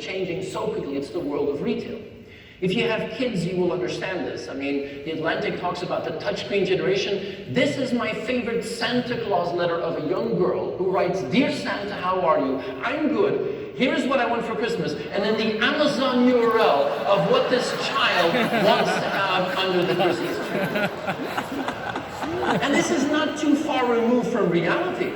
changing so quickly. It's the world of retail. If you have kids, you will understand this. I mean, The Atlantic talks about the touchscreen generation. This is my favorite Santa Claus letter of a young girl who writes, "Dear Santa, how are you? I'm good. Here's what I want for Christmas." And then the Amazon URL of what this child wants to have under the Christmas tree. And this is not too far removed from reality.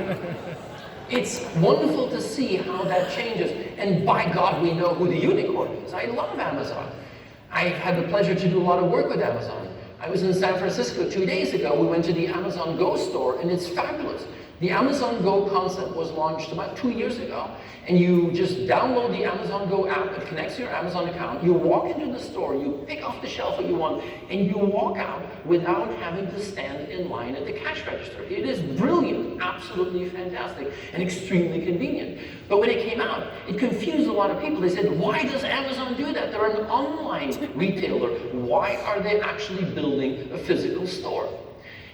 It's wonderful to see how that changes. And by God, we know who the unicorn is. I love Amazon. I had the pleasure to do a lot of work with Amazon. I was in San Francisco 2 days ago. We went to the Amazon Go store, and it's fabulous. The Amazon Go concept was launched about 2 years ago, and you just download the Amazon Go app. It connects to your Amazon account. You walk into the store, you pick off the shelf what you want, and you walk out without having to stand in line at the cash register. It is brilliant, absolutely fantastic, and extremely convenient. But when it came out, it confused a lot of people. They said, "Why does Amazon do that? They're an online retailer. Why are they actually building a physical store?"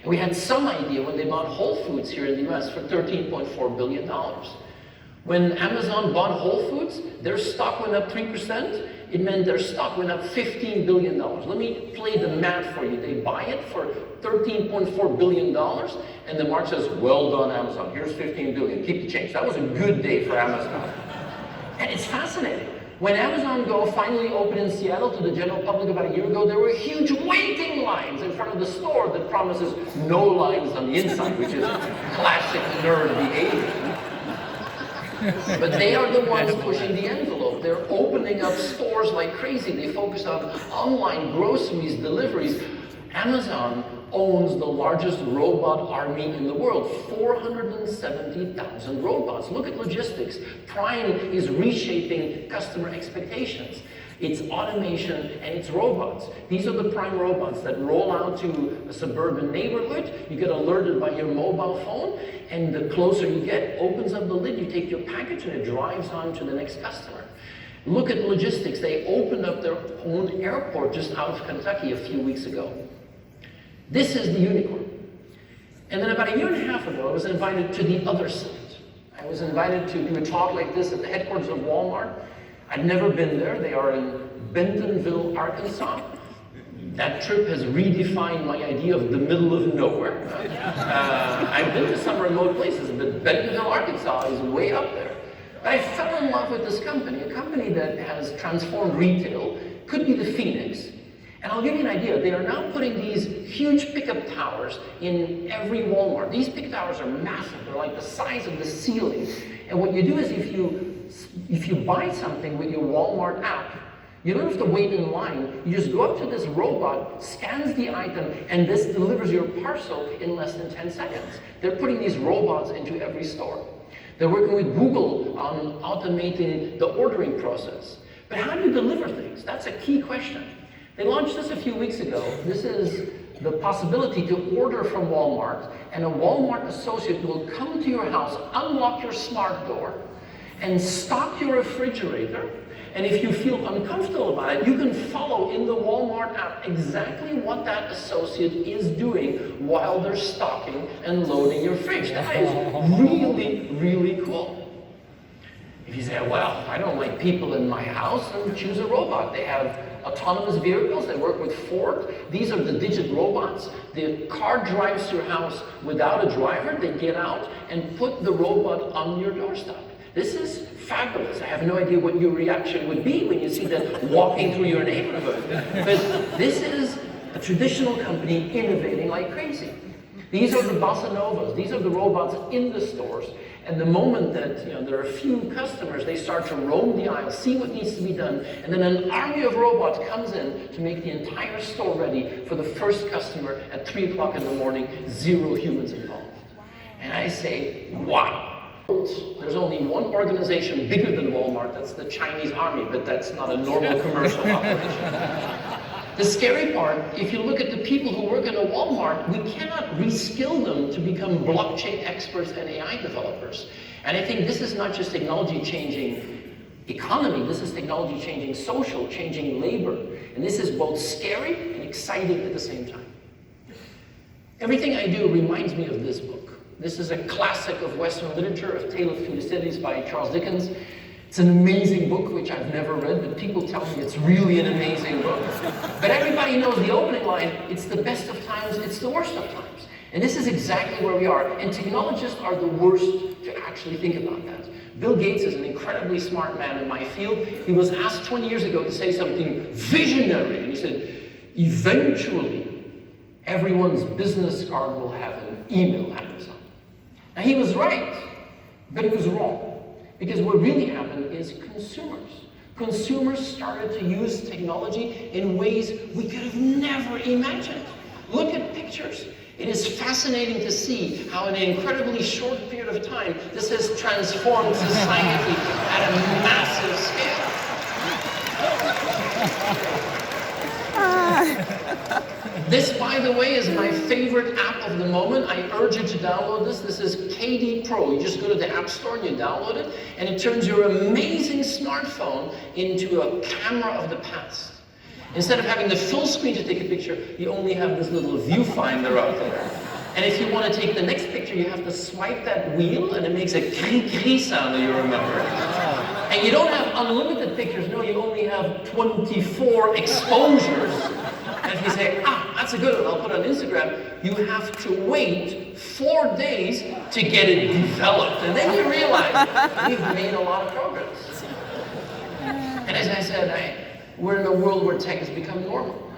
And we had some idea when they bought Whole Foods here in the US for $13.4 billion. When Amazon bought Whole Foods, their stock went up 3%. It meant their stock went up $15 billion. Let me play the math for you. They buy it for $13.4 billion, and the market says, "Well done, Amazon. Here's $15 billion. Keep the change." That was a good day for Amazon. And it's fascinating. When Amazon Go finally opened in Seattle to the general public about a year ago, there were huge waiting lines in front of the store that promises no lines on the inside, which is classic nerd behavior. But they are the ones pushing the envelope. They're opening up stores like crazy. They focus on online groceries, deliveries. Amazon owns the largest robot army in the world, 470,000 robots. Look at logistics. Prime is reshaping customer expectations. It's automation and it's robots. These are the Prime robots that roll out to a suburban neighborhood. You get alerted by your mobile phone, and the closer you get, opens up the lid, you take your package, and it drives on to the next customer. Look at logistics. They opened up their own airport just out of Kentucky a few weeks ago. This is the unicorn. And then about a year and a half ago, I was invited to the other side. I was invited to do a talk like this at the headquarters of Walmart. I'd never been there. They are in Bentonville, Arkansas. That trip has redefined my idea of the middle of nowhere. I've been to some remote places, but Bentonville, Arkansas is way up there. But I fell in love with this company, a company that has transformed retail, could be the Phoenix. And I'll give you an idea. They are now putting these huge pickup towers in every Walmart. These pickup towers are massive. They're like the size of the ceiling. And what you do is if you buy something with your Walmart app, you don't have to wait in line. You just go up to this robot, scans the item, and this delivers your parcel in less than 10 seconds. They're putting these robots into every store. They're working with Google on automating the ordering process. But how do you deliver things? That's a key question. They launched this a few weeks ago. This is the possibility to order from Walmart, and a Walmart associate will come to your house, unlock your smart door, and stock your refrigerator. And if you feel uncomfortable about it, you can follow in the Walmart app exactly what that associate is doing while they're stocking and loading your fridge. That is really, really cool. If you say, "Well, I don't like people in my house," then choose a robot. They have autonomous vehicles. They work with Ford. These are the digit robots. The car drives to your house without a driver. They get out and put the robot on your doorstep. This is fabulous. I have no idea what your reaction would be when you see that walking through your neighborhood. But this is a traditional company innovating like crazy. These are the bossa novas. These are the robots in the stores. And the moment that there are a few customers, they start to roam the aisle, see what needs to be done, and then an army of robots comes in to make the entire store ready for the first customer at 3 o'clock in the morning, 0 humans involved. And I say, wow. There's only one organization bigger than Walmart, that's the Chinese army, but that's not a normal commercial operation. The scary part, if you look at the people who work in a Walmart, we cannot reskill them to become blockchain experts and AI developers. And I think this is not just technology changing economy, this is technology changing social, changing labor. And this is both scary and exciting at the same time. Everything I do reminds me of this book. This is a classic of Western literature, A Tale of Two Cities by Charles Dickens. It's an amazing book, which I've never read, but people tell me it's really an amazing book. But everybody knows the opening line, it's the best of times, it's the worst of times. And this is exactly where we are. And technologists are the worst to actually think about that. Bill Gates is an incredibly smart man in my field. He was asked 20 years ago to say something visionary. And he said, eventually, everyone's business card will have an email address on it. Now he was right, but he was wrong. Because what really happened is consumers started to use technology in ways we could have never imagined. Look at pictures. It is fascinating to see how in an incredibly short period of time, this has transformed society at a massive scale. This, by the way, is my favorite app of the moment. I urge you to download this. This is KD Pro. You just go to the App Store and you download it, and it turns your amazing smartphone into a camera of the past. Instead of having the full screen to take a picture, you only have this little viewfinder out there. And if you want to take the next picture, you have to swipe that wheel, and it makes a cri-cri sound, you remember. And you don't have unlimited pictures, no, you only have 24 exposures. And if you say, that's a good one, I'll put it on Instagram, you have to wait 4 days to get it developed. And then you realize we've made a lot of progress. And as I said, we're in a world where tech has become normal.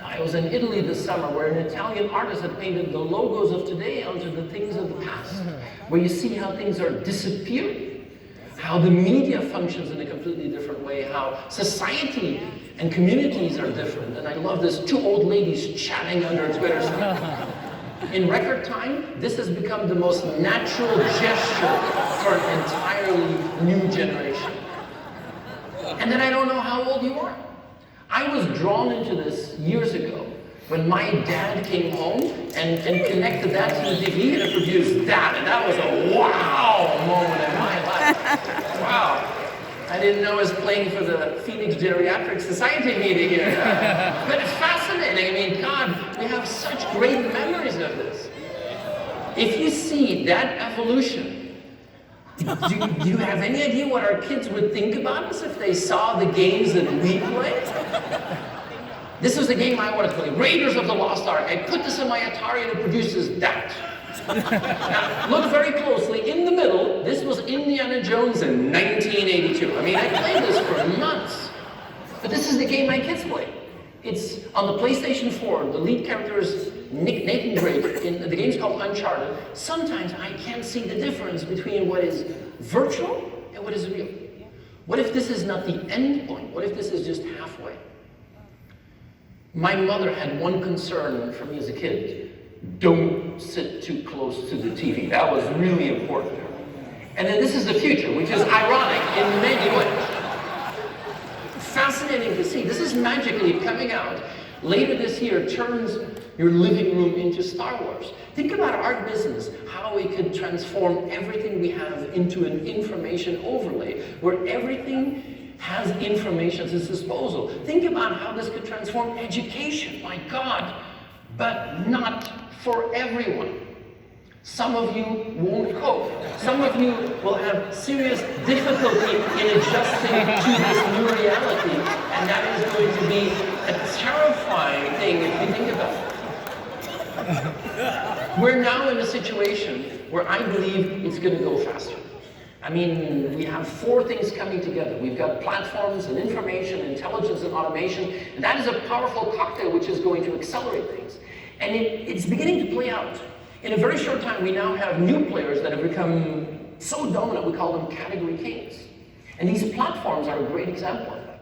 I was in Italy this summer where an Italian artist had painted the logos of today onto the things of the past, where you see how things are disappearing, how the media functions in a completely different way, how society and communities are different. And I love this, 2 old ladies chatting under a Twitter stream. In record time, this has become the most natural gesture for an entirely new generation. And then I don't know how old you are. I was drawn into this years ago when my dad came home and connected that to the TV and it produced that. And that was a wow moment in my life. Wow. I didn't know I was playing for the Phoenix Geriatric Society meeting here. But it's fascinating. I mean, God, we have such great memories of this. If you see that evolution, do you have any idea what our kids would think about us if they saw the games that we played? This was the game I wanted to play, Raiders of the Lost Ark. I put this in my Atari and it produces that. Now, look very closely. In the middle, this was Indiana Jones in 1982. I mean, I played this for months. But this is the game my kids play. It's on the PlayStation 4. The lead character is Nathan Drake. In the game's called Uncharted. Sometimes I can't see the difference between what is virtual and what is real. What if this is not the end point? What if this is just halfway? My mother had one concern for me as a kid. Don't sit too close to the TV. That was really important. And then this is the future, which is ironic in many ways. Fascinating to see. This is magically coming out later this year, turns your living room into Star Wars. Think about our business, how we could transform everything we have into an information overlay, where everything has information at its disposal. Think about how this could transform education, my God, but not for everyone. Some of you won't cope. Some of you will have serious difficulty in adjusting to this new reality, and that is going to be a terrifying thing if you think about it. We're now in a situation where I believe it's going to go faster. I mean, we have 4 things coming together. We've got platforms and information, intelligence and automation, and that is a powerful cocktail which is going to accelerate things. And it's beginning to play out. In a very short time, we now have new players that have become so dominant, we call them category kings. And these platforms are a great example of that.